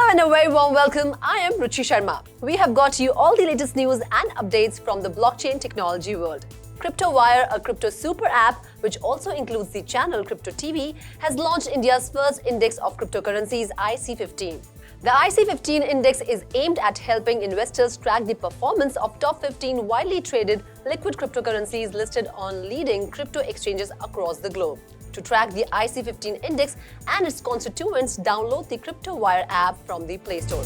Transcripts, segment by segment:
and a very warm welcome. I am Ruchi Sharma. We have got you all the latest news and updates from the blockchain technology world. CryptoWire, a crypto super app which also includes the channel Crypto TV, has launched India's first index of cryptocurrencies, IC15. The IC15 index is aimed at helping investors track the performance of top 15 widely traded liquid cryptocurrencies listed on leading crypto exchanges across the globe. To track the IC15 index and its constituents, download the CryptoWire app from the Play Store.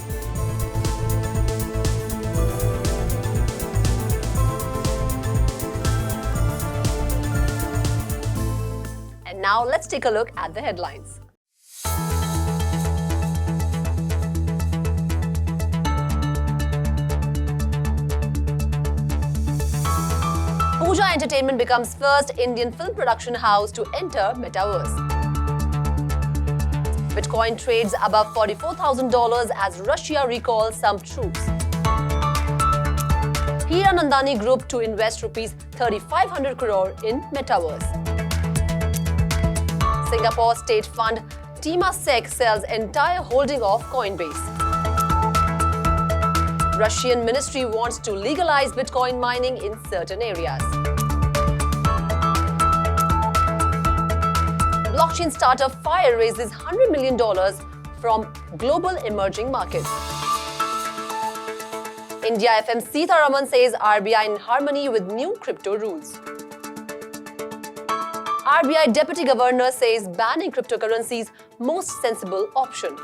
And now let's take a look at the headlines. Pooja Entertainment becomes first Indian film production house to enter Metaverse. Bitcoin trades above $44,000 as Russia recalls some troops. Hiranandani Group to invest rupees 3,500 crore in Metaverse. Singapore state fund Temasek sells entire holding of Coinbase. Russian ministry wants to legalize Bitcoin mining in certain areas. Blockchain startup Fire raises $100 million from global emerging markets. India FM Sitharaman says RBI in harmony with new crypto rules. RBI Deputy Governor says banning cryptocurrencies most sensible option.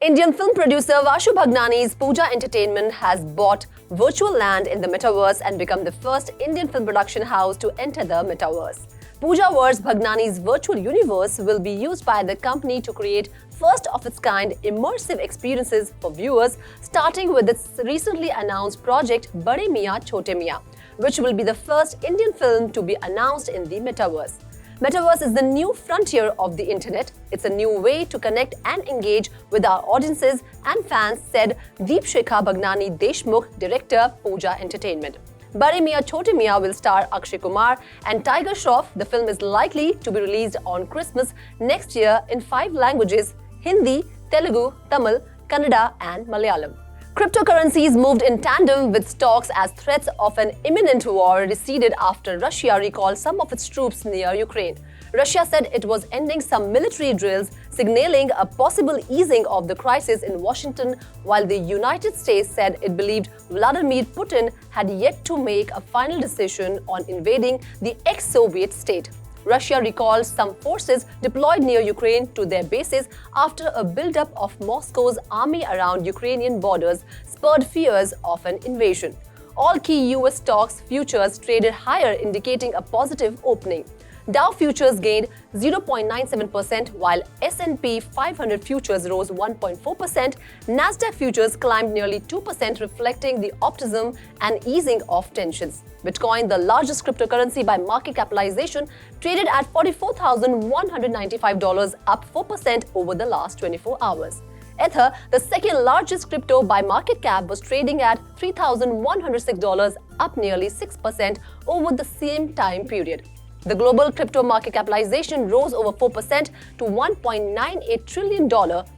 Indian film producer Vashu Bhagnani's Pooja Entertainment has bought virtual land in the Metaverse and become the first Indian film production house to enter the Metaverse. Poojaverse, Bhagnani's virtual universe, will be used by the company to create first-of-its-kind immersive experiences for viewers, starting with its recently announced project Bade Mian Chote Mian, which will be the first Indian film to be announced in the Metaverse. Metaverse is the new frontier of the internet. It's a new way to connect and engage with our audiences and fans, said Deepshikha Bhagnani Deshmukh, director, Pooja Entertainment. Bade Mian Chote Mian will star Akshay Kumar and Tiger Shroff. The film is likely to be released on Christmas next year in 5 languages: Hindi, Telugu, Tamil, Kannada and Malayalam. Cryptocurrencies moved in tandem with stocks as threats of an imminent war receded after Russia recalled some of its troops near Ukraine. Russia said it was ending some military drills, signaling a possible easing of the crisis in Washington, while the United States said it believed Vladimir Putin had yet to make a final decision on invading the ex-Soviet state. Russia recalled some forces deployed near Ukraine to their bases after a buildup of Moscow's army around Ukrainian borders spurred fears of an invasion. All key US stocks futures traded higher, indicating a positive opening. Dow futures gained 0.97%, while S&P 500 futures rose 1.4%. Nasdaq futures climbed nearly 2%, reflecting the optimism and easing of tensions. Bitcoin, the largest cryptocurrency by market capitalization, traded at $44,195, up 4% over the last 24 hours. Ether, the second largest crypto by market cap, was trading at $3,106, up nearly 6% over the same time period. The global crypto market capitalization rose over 4% to $1.98 trillion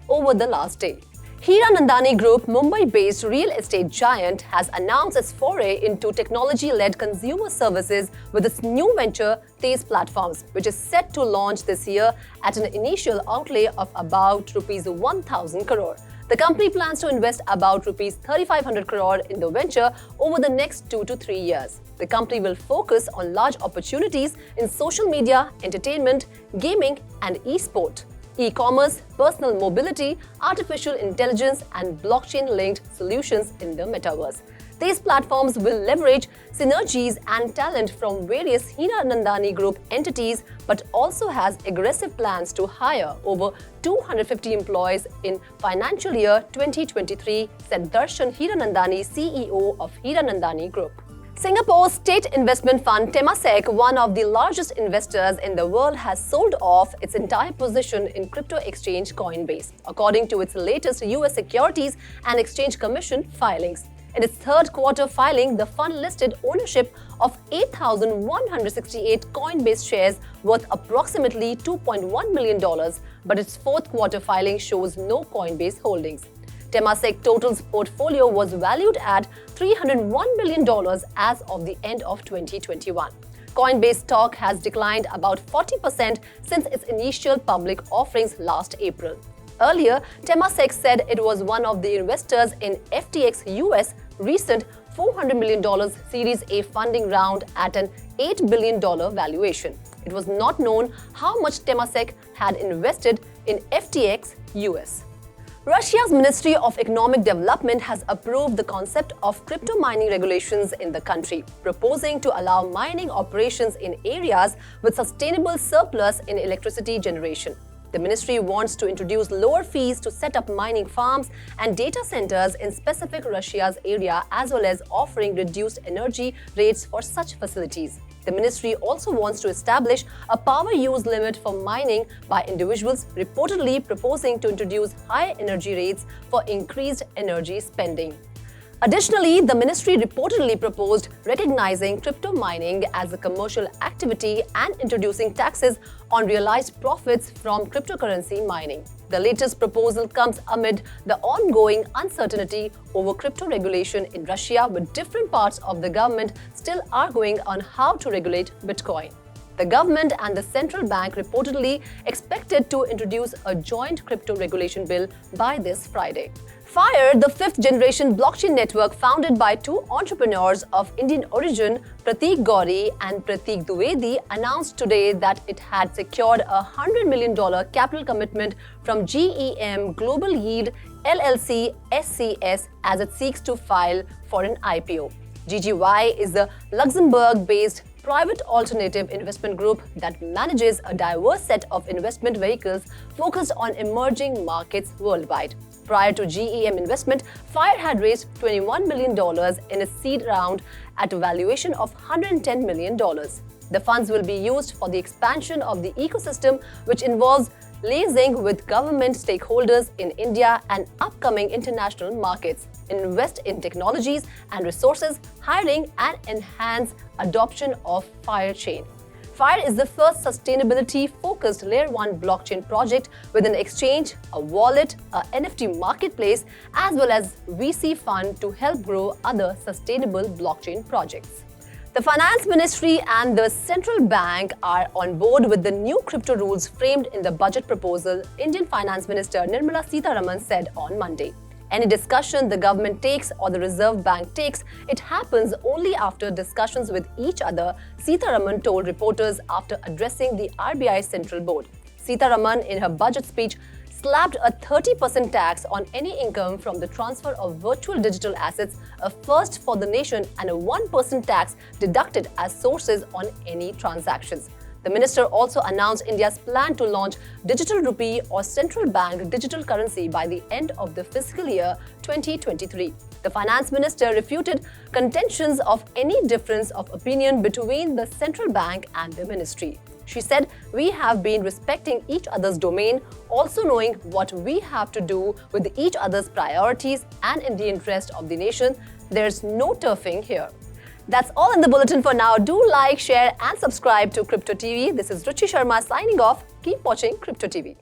over the last day. Hiranandani Group, Mumbai-based real estate giant, has announced its foray into technology-led consumer services with its new venture, Temasek Platforms, which is set to launch this year at an initial outlay of about rupees 1,000 crore. The company plans to invest about rupees 3,500 crore in the venture over the next 2 to 3 years. The company will focus on large opportunities in social media, entertainment, gaming, and e-sport, e-commerce, personal mobility, artificial intelligence, and blockchain-linked solutions in the metaverse. These platforms will leverage synergies and talent from various Hiranandani Group entities, but also has aggressive plans to hire over 250 employees in financial year 2023, said Darshan Hiranandani, CEO of Hiranandani Group. Singapore's state investment fund Temasek, one of the largest investors in the world, has sold off its entire position in crypto exchange Coinbase, according to its latest US Securities and Exchange Commission filings. In its third quarter filing, the fund listed ownership of 8,168 Coinbase shares worth approximately $2.1 million, but its fourth quarter filing shows no Coinbase holdings. Temasek Total's portfolio was valued at $301 million as of the end of 2021. Coinbase stock has declined about 40% since its initial public offerings last April. Earlier, Temasek said it was one of the investors in FTX US recent $400 million Series A funding round at an $8 billion valuation. It was not known how much Temasek had invested in FTX US. Russia's Ministry of Economic Development has approved the concept of crypto mining regulations in the country, proposing to allow mining operations in areas with sustainable surplus in electricity generation. The ministry wants to introduce lower fees to set up mining farms and data centers in specific Russia's area, as well as offering reduced energy rates for such facilities. The ministry also wants to establish a power use limit for mining by individuals, reportedly proposing to introduce higher energy rates for increased energy spending. Additionally, the ministry reportedly proposed recognizing crypto mining as a commercial activity and introducing taxes on realized profits from cryptocurrency mining. The latest proposal comes amid the ongoing uncertainty over crypto regulation in Russia, with different parts of the government still arguing on how to regulate Bitcoin. The government and the central bank reportedly expected to introduce a joint crypto regulation bill by this Friday. FIRE, the fifth-generation blockchain network founded by two entrepreneurs of Indian origin, Prateek Gauri and Prateek Dwivedi, announced today that it had secured a $100 million capital commitment from GEM Global Yield LLC SCS as it seeks to file for an IPO. GGY is a Luxembourg-based private alternative investment group that manages a diverse set of investment vehicles focused on emerging markets worldwide. Prior to GEM investment, FIRE had raised $21 million in a seed round at a valuation of $110 million. The funds will be used for the expansion of the ecosystem, which involves liaising with government stakeholders in India and upcoming international markets, invest in technologies and resources, hiring, and enhance adoption of FIRE chain. FIRE is the first sustainability-focused Layer 1 blockchain project with an exchange, a wallet, a NFT marketplace, as well as VC fund to help grow other sustainable blockchain projects. The Finance Ministry and the Central Bank are on board with the new crypto rules framed in the budget proposal, Indian Finance Minister Nirmala Sitharaman said on Monday. Any discussion the government takes or the Reserve Bank takes, it happens only after discussions with each other, Sitharaman told reporters after addressing the RBI Central Board. Sitharaman, in her budget speech, slapped a 30% tax on any income from the transfer of virtual digital assets, a first for the nation, and a 1% tax deducted as sources on any transactions. The minister also announced India's plan to launch digital rupee or central bank digital currency by the end of the fiscal year 2023. The finance minister refuted contentions of any difference of opinion between the central bank and the ministry. She said, "We have been respecting each other's domain, also knowing what we have to do with each other's priorities and in the interest of the nation. There's no turfing here." That's all in the bulletin for now. Do like, share and subscribe to Crypto TV. This is Ruchi Sharma signing off. Keep watching Crypto TV.